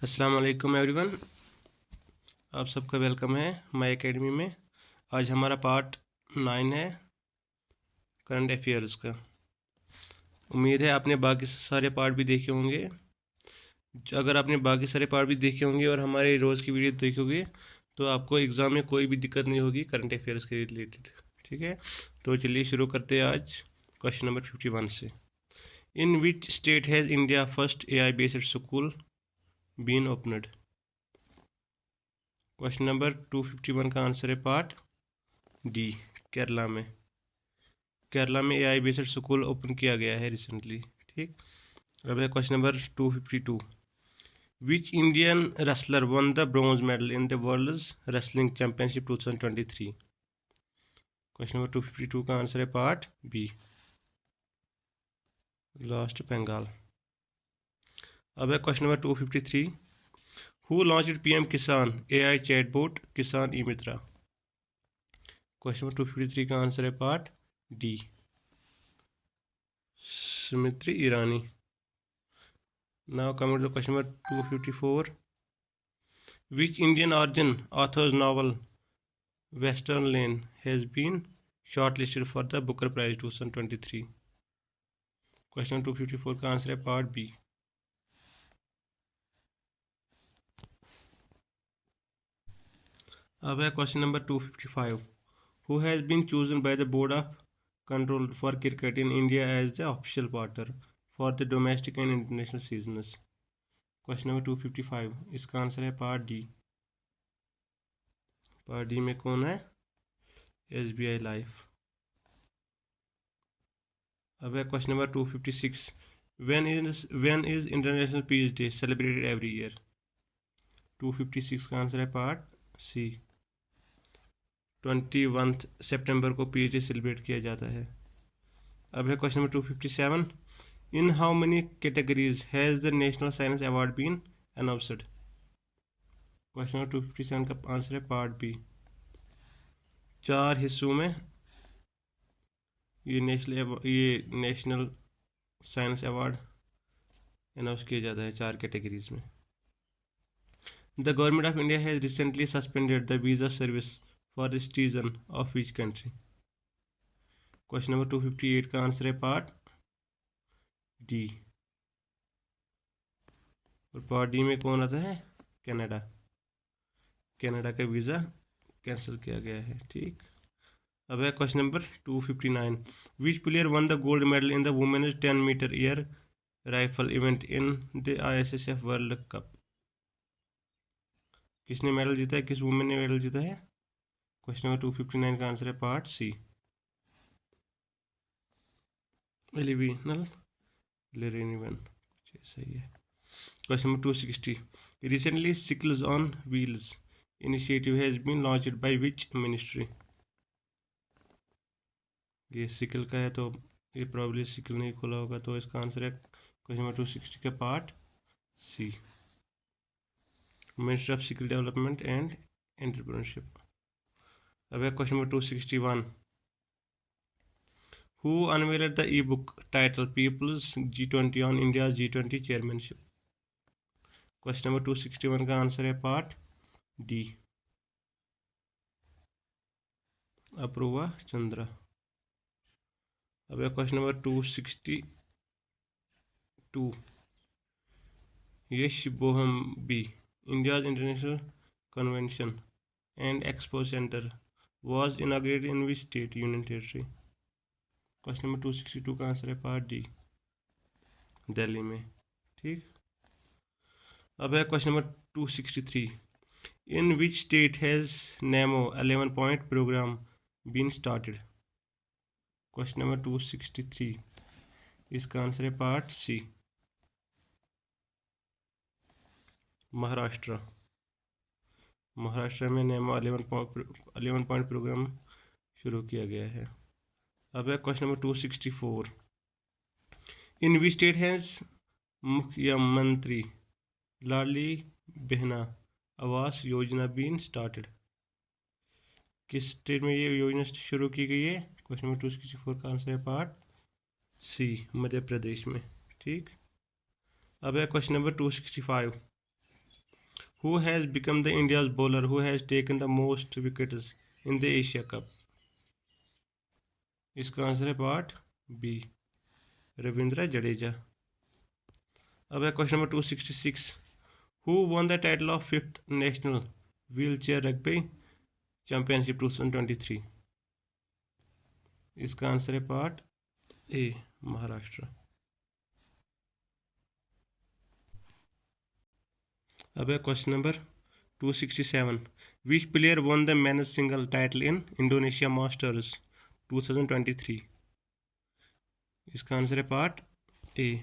अस्सलाम वालेकुम एवरीवन, आप सबका वेलकम है माय एकेडमी में। आज हमारा पार्ट 9 है करंट अफेयर्स का। उम्मीद है आपने बाकी सारे पार्ट भी देखे होंगे। अगर आपने बाकी सारे पार्ट भी देखे होंगे और हमारे रोज़ की वीडियो देखोगे तो आपको एग्ज़ाम में कोई भी दिक्कत नहीं होगी करंट अफेयर्स के रिलेटेड। ठीक है, तो चलिए शुरू करते हैं आज क्वेश्चन नंबर 51 से। In which state has India first AI based school been opened? Question number 251 का आंसर है पार्ट डी, केरला में। केरला में AI बेस्ड स्कूल ओपन किया गया है रिसेंटली। ठीक, अब है question number 252। Which Indian wrestler one the bronze medal in the world wrestling championship 2023? Question number 252 का आंसर है पार्ट बी, लास्ट बंगाल। अब है question number 253। Who launched PM किसान AI चैटबॉट किसान ई मित्रा? क्वेश्चन नंबर 253 का आंसर है part D, Smriti Irani. Now coming to question number 254. Which Indian origin author's novel Western Lane has been shortlisted for the Booker Prize 2023? Question number 254 का answer है part B. अब है question number 255। Who has been chosen by the Board of Control for Cricket in India as the official partner for the domestic and international seasons? Question number 255, इसका answer है part D. Part D में कौन है? SBI life. अब है question number 256। when is international peace day celebrated every year? 256 का answer है part सी, 21 सितंबर को पीस डे सेलिब्रेट किया जाता है। अब है question number 257। In how many categories has the national science award been announced? Question number 257 का आंसर है पार्ट बी, 4 हिस्सों में ये नेशनल साइंस अवार्ड अनाउंस किया जाता है 4 कैटेगरीज में। The government of India has recently suspended the visa service for the citizen of which country? Question number 258 का आंसर है पार्ट डी, और पार्ट डी में कौन आता है? कनाडा। कनाडा का वीज़ा कैंसिल किया गया है। ठीक, अब है question number 259। Which player won the gold medal in the women's 10 metre air rifle event in the ISSF world cup? किसने मेडल जीता है? किस वुमेन ने मेडल जीता है? क्वेश्चन नंबर 259 का आंसर है पार्ट सी, एलिविनल लेरेनिवन। सही है। Question number 260। Recently sickles on wheels initiative has been launched by which ministry? ये सिकल का है तो ये प्रॉब्ली सिकल नहीं खोला होगा, तो इसका आंसर है क्वेश्चन नंबर 260 का part C, ministry of skill development and entrepreneurship. अब है question number 261। Who unveiled the e book title people's G20 on India G20 chairmanship? Question number 261 का आंसर है पार्ट डी, अपूर्वा चंद्रा। अब है question number 262। Yashobhoomi India's international convention and expo centre was inaugurated in which state union territory? Question number 262 का answer है part D, Delhi में। ठीक, अब है question number 263। In which state has NAMO 11 point programme been started? Question number 263, इसका answer है part सी, महाराष्ट्र। महाराष्ट्र में NAMO 11 point programme शुरू किया गया है। अब है question number 264। In which state has मुख्यमंत्री लाडली बहना आवास योजना बीन स्टार्टेड? किस स्टेट में ये योजना शुरू की गई है? क्वेश्चन नंबर 264 का आंसर है पार्ट सी, मध्य प्रदेश में। ठीक, अब है question number 265। Who has become the India's bowler who has taken the most wickets in the Asia cup? इसका आंसर है पार्ट बी, रविंद्र जडेजा। अब है question number 266, who won the title of 5th national wheel chair rugby championship 2023? इसका answer है part ए, महाराष्ट्र। अब है question number 267, which player won the men's single title in Indonesia masters 2023? इसका answer है part ए,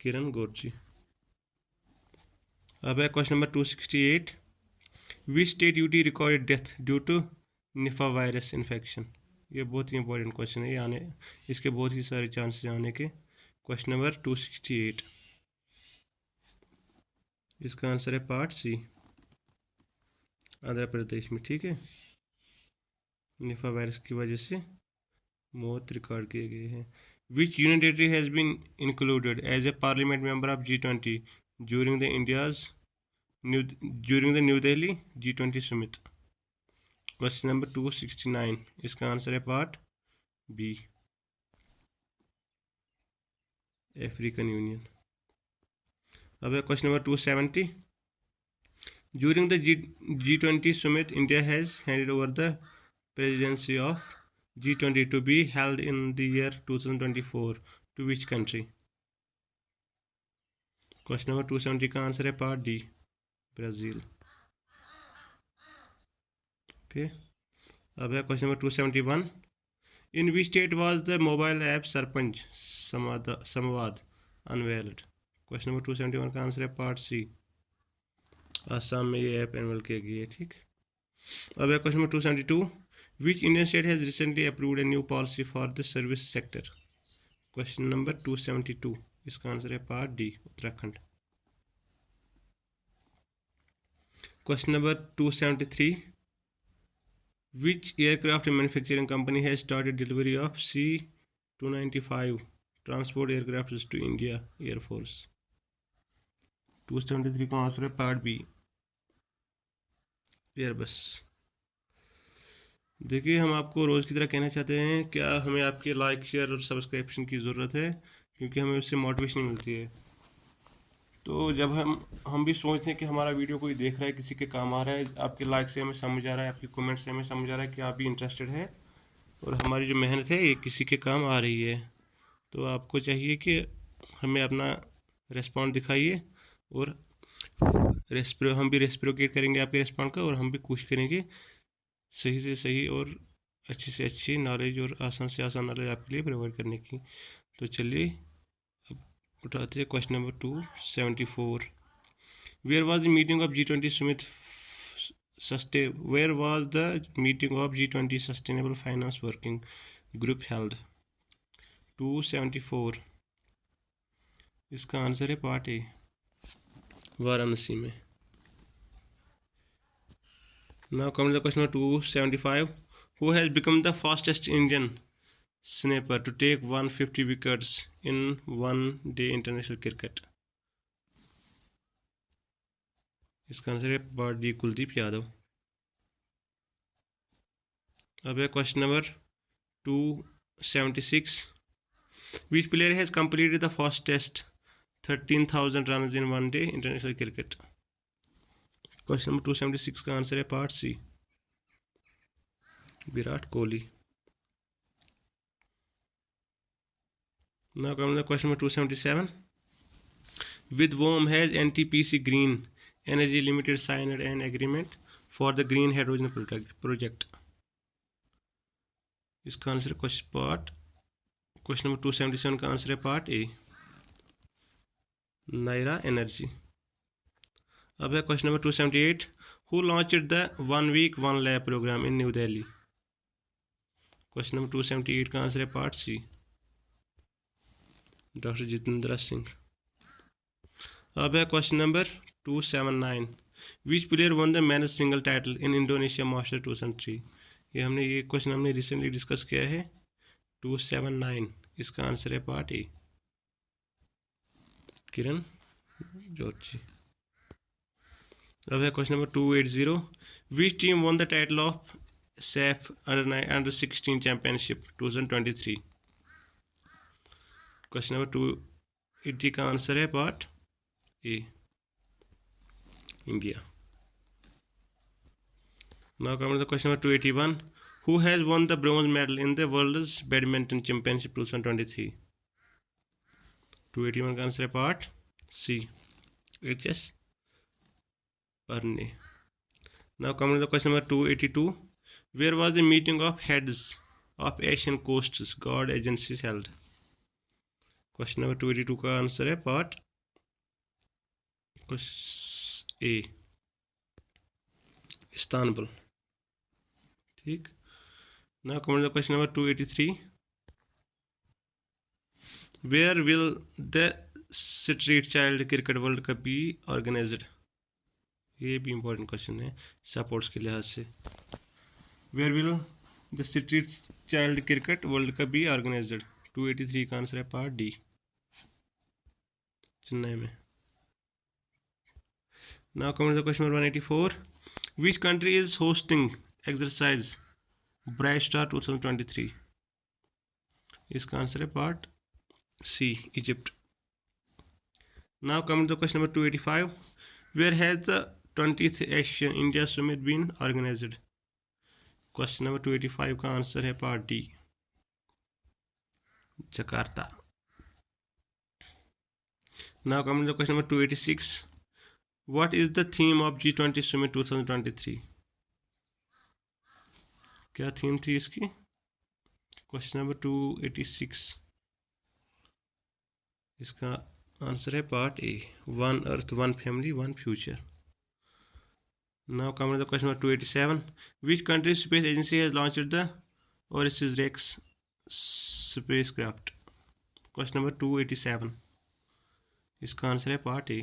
किरण गोर्जी। अब है question number 268, which state UT recorded death due to Nipah virus infection? ये बहुत ही इंपॉर्टेंट क्वेश्चन है, ये इसके बहुत ही सारे चांसेस आने के। क्वेश्चन नंबर 268, इसका आंसर है पार्ट सी, आंध्र प्रदेश में। ठीक है, निफा वायरस की वजह से मौत रिकॉर्ड किए गए हैं। Which union territory has been included as a parliament member of G20 during the New Delhi G20 summit? Question number 269, इसका आंसर है पार्ट बी, अफ्रीकन यूनियन। अब है question number 270, during the G20 summit India has handed over the presidency of G20 to be held in the year 2024 to which country? Question number 270 का answer है part D, Brazil. Okay, अब है question number 271, in which state was the mobile app sarpanch संवाद unveiled? Question number 271 का answer है part सी, आसाम में ये app unwell किया गया है। ठीक, अब है question number 272, which Indian state has recently approved a new policy for the service sector? Question number 272, इसका आंसर है part D, Uttarakhand. Question number 273, which aircraft manufacturing company has started delivery of C-295 transport aircraft to India air force? 273 का answer है part B, Airbus. देखिए, हम आपको रोज़ की तरह कहना चाहते हैं, क्या हमें आपके लाइक, शेयर और सब्सक्रिप्शन की ज़रूरत है, क्योंकि हमें उससे मोटिवेशन मिलती है। तो जब हम भी सोचते हैं कि हमारा वीडियो कोई देख रहा है, किसी के काम आ रहा है, आपके लाइक से हमें समझ आ रहा है, आपके कमेंट से हमें समझ आ रहा है कि आप भी इंटरेस्टेड है और हमारी जो मेहनत है ये किसी के काम आ रही है। तो आपको चाहिए कि हमें अपना रेस्पॉन्ड दिखाइए और हम भी रेस्प्रोकेट करेंगे आपके रेस्पॉन्ड का, और हम भी कोशिश करेंगे सही से सही और अच्छी से अच्छी नॉलेज और आसान से आसान नॉलेज आपके लिए प्रोवाइड करने की। तो चलिए अब उठाते हैं question number 274, where was the meeting of G20 summit G20 sustainable finance working group held? 274, इसका आंसर है पार्ट ए, वाराणसी में। Now come to the question number 275, who has become the fastest Indian snapper to take 150 wickets in one-day international cricket? इसका answer है part D, Kuldeep Yadav. अब है question number 276, which player has completed the fastest 13,000 runs in one-day international cricket? Question number 276 का answer है part C, Virat Kohli. Now come to the question number 277, with whom has NTPC Green Energy Limited signed an agreement for the green hydrogen project? इसका answer question number 277 का answer है part ए, Naira energy. अब है question number 278, who launched the 1 week 1 lab programme in New Delhi? Question number 278 का answer है part C, doctor Jitendra Singh. अब है question number 279, which player won the men's single title in Indonesia master 2003? ये question हमने recently discuss किया है। 279, इसका answer है पार्ट ए, किरण जोशी। अब है question number 280, which team won the title of SAFF under 16 championship 2023? Question number 280 का आंसर है part A, India. Now coming to question number 281, who has won the bronze medal in the world's badminton championship 2023? 281 का answer है part C, HS Parne. Now coming to the question number 282, where was the meeting of heads of Asian Coast Guard agencies held? Question number 282 का answer है part ए, Istanbul. ठीक। Now coming to the question number 283, where will the Street Child Cricket World Cup be organized? ये भी important question है supports के लिहाज से। Where will the street child cricket world cup be organised? 283 का answer है part D, Chennai में। Now coming to question number 184, which country is hosting exercise bright star 2023? इसका आंसर है part C, Egypt. Now coming to question number 285, वेयर हैज द 20th Asian India Summit been organized? Question number 285 का answer है part D, Jakarta. Now coming to question number 286, what is the theme of G20 Summit 2023? क्या theme थी इसकी? Question number 286, इसका answer है part A, one earth, one family, one future. Now coming to the question number 287, which country's space agency has launched the OSIRIS spacecraft? Question number 287, इसका answer है part ए,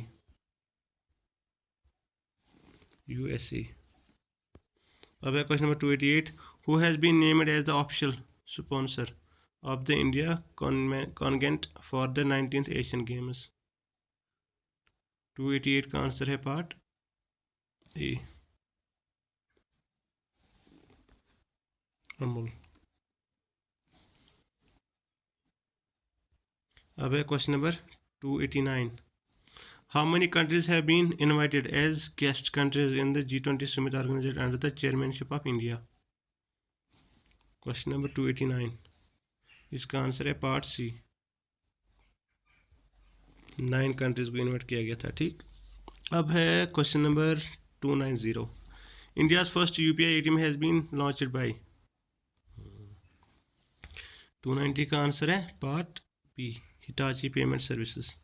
USA। अब है question number 288, who has been named as the official sponsor of the India contingent for the 19th Asian Games? 288 का answer है part ए, अमूल। अब है question number 289, how many countries have been invited as guest countries in the G20 summit organized under the chairmanship of India? Question number 289, इसका answer है part C, 9 countries को invite किया गया था। ठीक। अब है question number 290, India's first UPI ATM has been launched by? 290 का आंसर है part B, Hitachi payment services,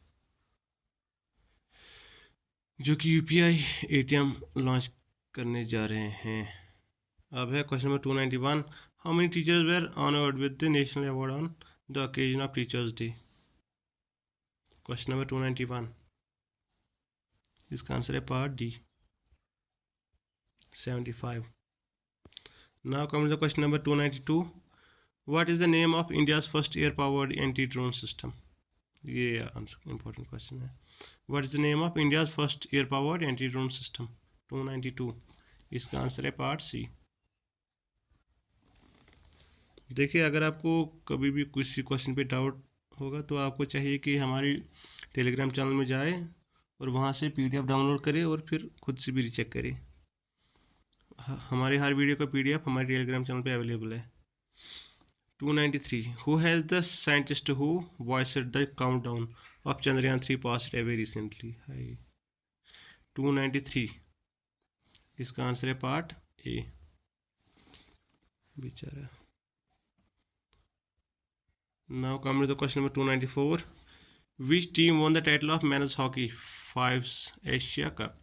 जो कि UPI ATM लॉन्च करने जा रहे हैं। अब है question number 291, how many teachers were honoured with the national award on the occasion of teachers day? Question number 291, इसका आंसर है part D, 75। Now coming to question number 292, what is the name of India's first air powered anti-drone system? ये important question है। What is the name of India's first air powered anti-drone system? 292, इसका answer है part सी। देखिए, अगर आपको कभी भी किसी क्वेश्चन पे डाउट होगा तो आपको चाहिए कि हमारी टेलीग्राम चैनल में जाए और वहाँ से PDF डाउनलोड करें और फिर खुद से भी रीचेक करें। हमारे हर वीडियो का PDF हमारे टेलीग्राम चैनल पे अवेलेबल है। 293, who has the scientist who voiced the countdown of Chandrayaan 3 passed away recently? 293, इसका आंसर है पार्ट ए, बेचारा। Now coming to the question number 294, which team won the title of men's hockey 5 Asia cup?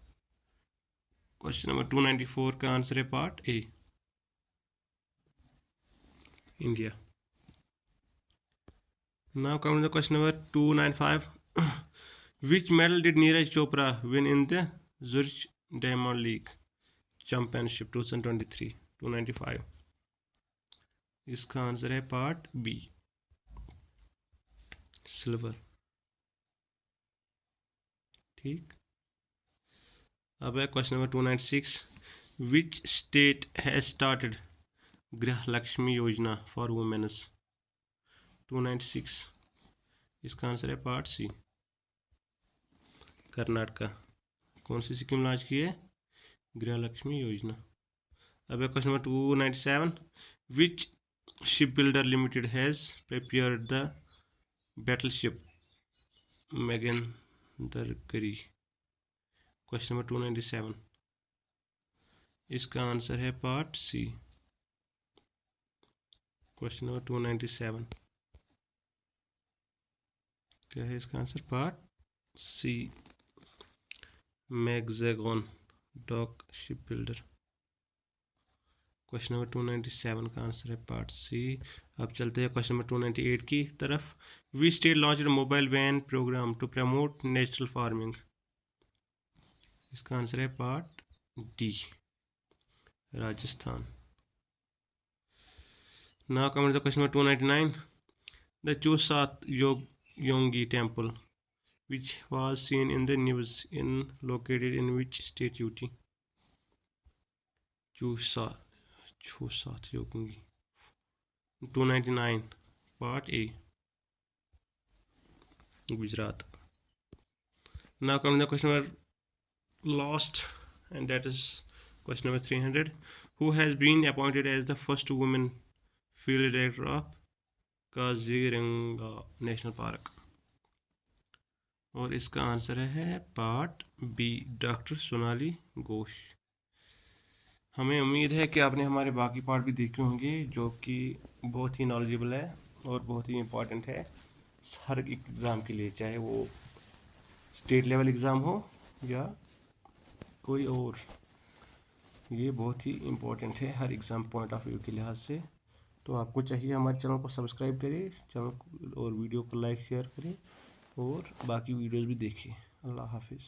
Question number 294 का answer है part A, India. Now coming to the question number 295, which medal did Neeraj Chopra win in the Zurich Diamond League Championship 2023? 295, इसका answer है part B, silver. ठीक। अब है question number 296, which state has started गृह लक्ष्मी योजना for women's. 296, इसका answer है part सी, कर्नाटका। कौन सी स्कीम लॉन्च की है? गृह लक्ष्मी योजना। अब है question number 297, which ship builder limited has prepared the battleship Mahendragiri. Question number 297, इसका आंसर है पार्ट सी, क्वेश्चन नंबर 297 क्या है इसका answer? Part C, Mazagon dock shipbuilder. Question number 297 का आंसर है पार्ट सी। अब चलते हैं क्वेश्चन नंबर 298 की तरफ। We state launched mobile van programme to promote natural farming. इसका आंसर है part D, Rajasthan. Now coming to question number 299, the Chausath योंगी temple which was seen in the news in located in which state UT? Chausath योगी। 299 part A, Gujarat. Now coming to the question number last, and that is question number 300, who has been appointed as the first woman field director of Kaziranga national park. और इसका answer है part B, doctor Sonali Ghosh. हमें उम्मीद है कि आपने हमारे बाकी पार्ट भी देखे होंगे, जो कि बहुत ही नॉलेजेबल है और बहुत ही इम्पोर्टेंट है हर एक एग्ज़ाम के लिए, चाहे वो स्टेट लेवल एग्ज़ाम हो या कोई और। ये बहुत ही इम्पोर्टेंट है हर एग्ज़ाम पॉइंट ऑफ व्यू के लिहाज से। तो आपको चाहिए हमारे चैनल को सब्सक्राइब करें, चैनल और वीडियो को लाइक शेयर करें और बाकी वीडियोज़ भी देखें। अल्लाह हाफिज़।